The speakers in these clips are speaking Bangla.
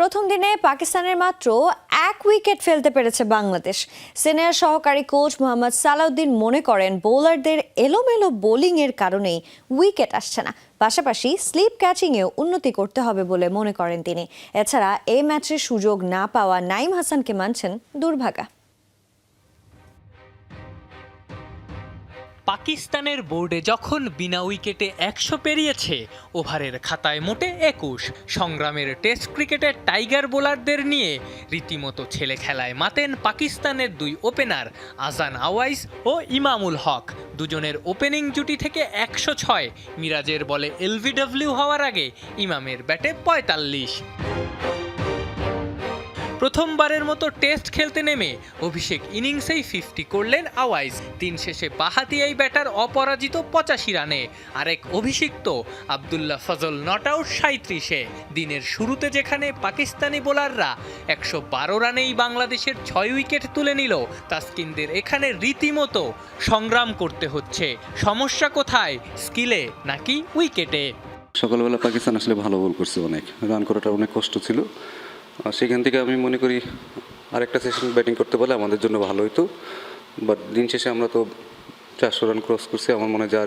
প্রথম দিনে পাকিস্তানের মাত্র এক উইকেট ফেলতে পেরেছে বাংলাদেশ। সিনিয়র সহকারী কোচ মোহাম্মদ সালাউদ্দিন মনে করেন বোলারদের এলোমেলো বোলিংয়ের কারণেই উইকেট আসছে না, পাশাপাশি স্লিপ ক্যাচিংয়েও উন্নতি করতে হবে বলে মনে করেন তিনি। এছাড়া এই ম্যাচে সুযোগ না পাওয়া নাইম হাসানকে মানছেন দুর্ভাগা। পাকিস্তানের বোর্ডে যখন বিনা উইকেটে ১০০ পেরিয়েছে, ওভারের খাতায় মোটে ২১। সংগ্রামের টেস্ট ক্রিকেটের টাইগার বোলারদের নিয়ে রীতিমতো ছেলে খেলায় মাতেন পাকিস্তানের দুই ওপেনার আজান আওয়াইস ও ইমামুল হক। দুজনের ওপেনিং জুটি থেকে ১০৬, মিরাজের বলে এলবিডব্লিউ হওয়ার আগে ইমামের ব্যাটে ৪৫। প্রথমবারের মতো টেস্ট খেলতে নেমে অভিষেক ইনিংসেই 50 করলেন আওয়াইস। দিন শেষে বাঁহাতি এই ব্যাটার অপরাজিত ৮৫ রানে। আরেক অভিষিক্ত আবদুল্লাহ ফজল নট আউট ৩৭-এ। দিনের শুরুতে যেখানে পাকিস্তানি বোলাররা ১১২ রানেই বাংলাদেশের ৬ উইকেট তুলে নিল, তাসকিনদের এখানে রীতিমতো সংগ্রাম করতে হচ্ছে। সমস্যা কোথায়, স্কিলে নাকি উইকেটে? সকালবেলা পাকিস্তান আসলে ভালো বল করছে, অনেক রান করাটা অনেক কষ্ট ছিল। সেখান থেকে আমি মনে করি আরেকটা সেশন ব্যাটিং করতে পারলে আমাদের জন্য ভালো হতো। বাট দিন শেষে আমরা তো ৪০০ রান ক্রস করছি। আমার মনে হয় যে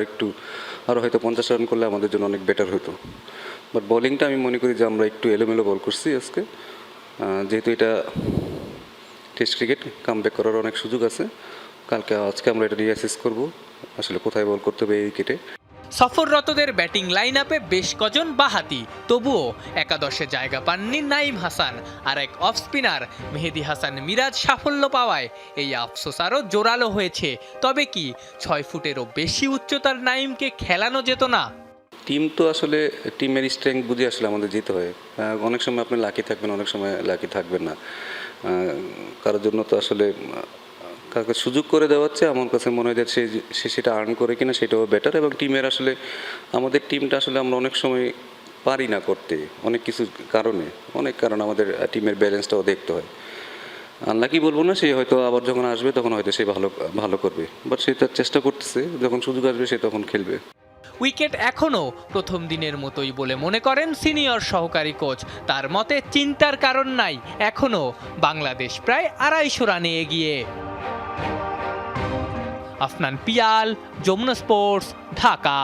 আরও হয়তো ৫০ রান করলে আমাদের জন্য অনেক বেটার হতো। বাট বোলিংটা আমি মনে করি যে আমরা একটু এলোমেলো বল করছি আজকে। যেহেতু এটা টেস্ট ক্রিকেট, কামব্যাক করার অনেক সুযোগ আছে। আজকে আমরা এটা রিঅ্যাসেস করবো আসলে কোথায় বল করতে হবে এই উইকেটে। সফররতদের ব্যাটিং লাইন আপে বেশ কজন বাঁহাতি, তবুও একাদশে জায়গা পাননি নাইম হাসান। আর এক অফ স্পিনার মেহেদী হাসান মিরাজ সাফল্য পাওয়ায় এই আফসোস আরও জোরালো হয়েছে। তবে কি ৬ ফুটেরও বেশি উচ্চতার নাইমকে খেলানো যেত না? টিম তো আসলে টিমের স্ট্রেংথ বুঝে আসলে আমাদের যেতে হয়। অনেক সময় আপনি লাকি থাকবেন, অনেক সময় লাকি থাকবেন না। কারোর জন্য তো আসলে কাউকে সুযোগ করে দেওয়া হচ্ছে, আমার কাছে মনে হয় যে সে সেটা আর্ন করে কিনা সেটাও বেটার। এবং টিমের আসলে আমাদের টিমটা আসলে আমরা অনেক সময় পারি না করতে, অনেক কিছু অনেক কারণ আমাদের টিমের ব্যালেন্সটাও দেখতে হয়। আনলাকি বলবো না, সে হয়তো আবার যখন আসবে তখন হয়তো সে ভালো করবে। বাট সে তার চেষ্টা করতেছে, যখন সুযোগ আসবে সে তখন খেলবে। উইকেট এখনও প্রথম দিনের মতোই বলে মনে করেন সিনিয়র সহকারী কোচ। তার মতে চিন্তার কারণ নাই, এখনও বাংলাদেশ প্রায় ২৫০ রানে এগিয়ে। আফনান পিয়াল, যমুনা স্পোর্টস, ঢাকা।